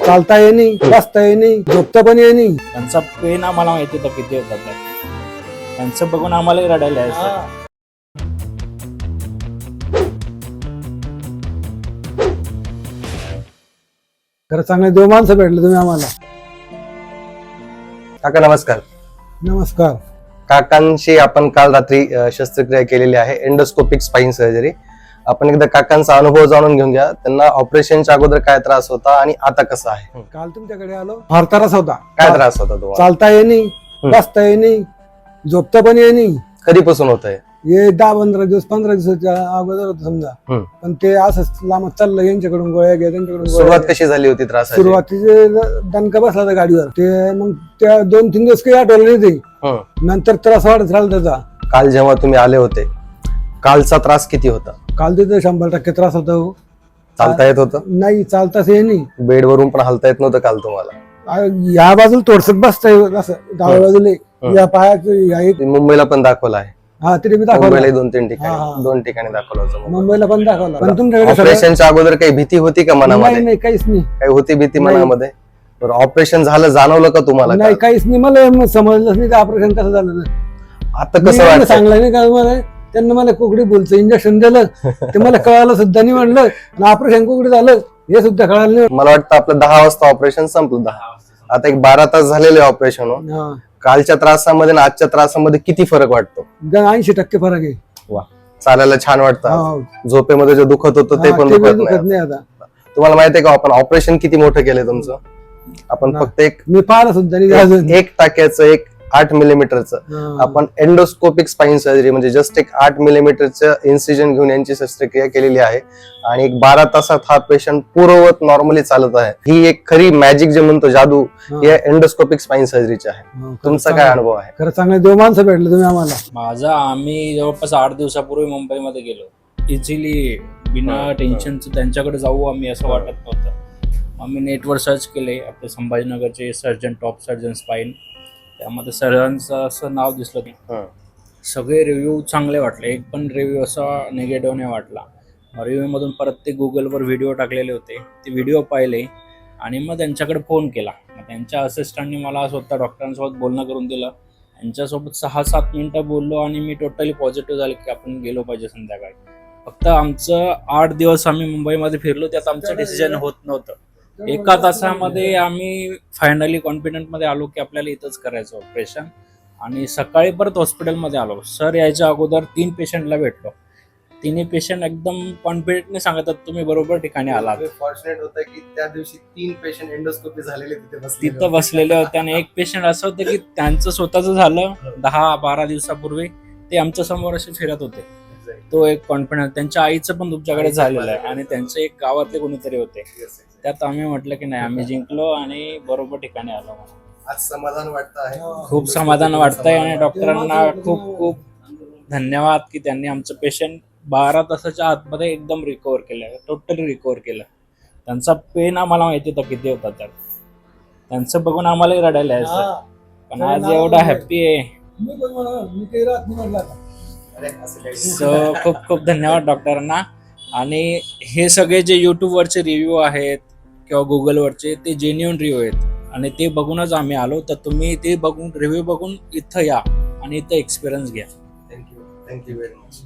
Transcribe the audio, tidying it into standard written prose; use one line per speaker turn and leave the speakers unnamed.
चालता येणे, बसता येणे, झोपता पण येणे.
त्यांचा पेन आम्हाला माहिती होता किती होता तर. त्यांचं बघून आम्हाला रडायला यायचं.
खरं चांगले देव माणसं भेटले तुम्ही आम्हाला.
काका नमस्कार.
नमस्कार.
काकांशी आपण काल रात्री शस्त्रक्रिया केलेली आहे, एंडोस्कोपिक स्पाइन सर्जरी. आपण एकदा काकांचा अनुभव जाणून घेऊन घ्या. त्यांना ऑपरेशनच्या अगोदर काय त्रास होता आणि आता कसा आहे.
काल तुमच्याकडे आलो, फार त्रास होता.
काय त्रास होता तुम्हाला?
चालता येणे, बसता येणे, झोपता पण येणे.
कधीपासून होत आहे?
हे 10-15 दिवस, 15 दिवसाच्या अगोदर होतं समजा. पण ते असंच लांब चाललं, यांच्याकडून गोळ्या घ्या, त्यांच्याकडून गोळ्या
सुरुवात
घ्या.
कशी झाली होती त्रास?
सुरुवातीचे दणका बसला होता गाडीवर. ते मग त्या 2-3 दिवस काही आठवलं नाही ते. नंतर त्रास वाढत राहिला त्याचा.
काल जेव्हा तुम्ही आले होते, कालचा त्रास किती होता?
काल तिथे 100% त्रास होता.
चालता येत होतं?
नाही, चालताच ये नाही.
बेडवरून पण हलता येत नव्हतं काल तुम्हाला?
या बाजूला थोडस बसता येत असं, डाव्या बाजूला या पायाचं
मुंबईला पण दाखवला आहे?
हा, तरी मी दाखवलं.
मुंबईला 2 ठिकाणी दाखवलं होतं.
मुंबईला पण दाखवलं. पण तुमच्याकडे
ऑपरेशनच्या अगोदर काही भीती होती का मनामध्ये?
नाही, काहीच नाही.
काही होती भीती मनामध्ये? बरं, ऑपरेशन झालं जाणवलं का तुम्हाला?
नाही, काहीच नाही. मला समजलंच नाही ऑपरेशन कसं झालं.
आता कसं वाटतं?
सांगलं नाही का मला. त्यांना मला कुकडी बोलचं इंजेक्शन दिलं, ते मला कळालं सुद्धा नाही. म्हणलं ऑपरेशन कुकडी झालं हे सुद्धा कळालं नाही.
मला वाटतं आपलं 10 वाजता ऑपरेशन संपलं. 10 आता एक 12 तास झालेले ऑपरेशन. कालच्या त्रासामध्ये आणि आजच्या त्रासामध्ये किती फरक वाटतो?
80% फरक आहे.
वा, चालायला छान वाटतं. झोपेमध्ये जे दुखत होतं ते पण दुखत नाही आता. तुम्हाला माहिती आहे का आपण ऑपरेशन किती मोठं केलंय तुमचं? आपण फक्त
मी पाहिलं सुद्धा नाही.
एक टाक्याचं, एक 8 मिलीमीटरचं आपण एंडोस्कोपिक स्पाइन सर्जरी म्हणजे जस्ट एक 8 मिलीमीटरचं इन्सिजन घेऊन यांची शस्त्रक्रिया केलेली आहे. आणि एक 12 तासात हा पेशंट पूर्ववत नॉर्मली चालत आहे. ही एक खरी मॅजिक जे म्हणतो, जादू, या एंडोस्कोपिक स्पाइन सर्जरीची आहे. तुमचा काय अनुभव आहे?
खरं चांगले देव माणसं भेटले तुम्ही आम्हाला.
आम्ही जवळपास 8 दिवसापूर्वी मुंबईमध्ये गेलो. इझिली बिना टेन्शनचं त्यांच्याकडे जाऊ आम्ही असं वाटत नव्हतं. आम्ही नेटवर सर्च केले, आपले संभाजीनगरचे सर्जन, टॉप सर्जन स्पाइन, त्यामध्ये सर्जनचं असं नाव दिसलं. सगळे रिव्ह्यू चांगले वाटले. एक पण रिव्ह्यू असा निगेटिव्ह नाही वाटला. रिव्ह्यू मधून परत ते गुगलवर व्हिडिओ टाकलेले होते, ते व्हिडिओ पाहिले आणि मग त्यांच्याकडे फोन केला. मग त्यांच्या असिस्टंटने मला स्वतः डॉक्टरांसोबत बोलणं करून दिलं. त्यांच्यासोबत 6-7 मिनिटं बोललो आणि मी टोटली पॉझिटिव्ह झाले की आपण गेलो पाहिजे संध्याकाळी. फक्त आमचं 8 दिवस आम्ही मुंबईमध्ये फिरलो, त्यात आमचं डिसिजन होत नव्हतं. 1 तासामध्ये आम्ही फायनली कॉन्फिडंटमध्ये आलो की आपल्याला इथंच करायचं ऑपरेशन. आणि सकाळी परत हॉस्पिटलमध्ये आलो. सर यायच्या अगोदर 3 पेशंटला भेटलो. 3 पेशंट एकदम कॉन्फिडेंटने सांगतात तुम्ही बरोबर ठिकाणी आलात.
फॉर्च्युनेट होतं की त्या दिवशी 3 पेशंट एंडोस्कोपी झालेले
तिथं बसलेले होते. आणि एक पेशंट असं होतं की त्यांचं स्वतःचं झालं 10-12 दिवसापूर्वी, ते आमच्या समोर असे फिरत होते. तो एक कॉन्फिडन्स. त्यांच्या आईचं पण तुमच्याकडे झालेलं आहे आणि त्यांचे एक गावातले कोणीतरी होते. त्यात आम्ही म्हटलं की नाही, आम्ही जिंकलो आणि बरोबर ठिकाणी आलो.
आज समाधान वाटतं आहे?
खूप समाधान वाटतंय आणि डॉक्टरांना खूप खूप धन्यवाद की त्यांनी आमचं पेशंट 12 तासाच्या आतमध्ये एकदम रिकवर केलं, टोटली रिकवर केलं. त्यांचा पेन आम्हाला माहिती होता किती होता तर. त्यांचं बघून आम्हालाही रडायला यायचं. पण आज एवढा हॅप्पी आहे. सो खूप खूप धन्यवाद डॉक्टरांना. आणि हे सगळे जे यूट्यूबवरचे रिव्ह्यू आहेत किंवा गुगलवरचे, ते जेन्युइन रिव्ह्यू आहेत आणि ते बघूनच आम्ही आलो. तर तुम्ही ते बघून, रिव्ह्यू बघून इथं या आणि इथं एक्सपिरियन्स घ्या.
Thank you very much.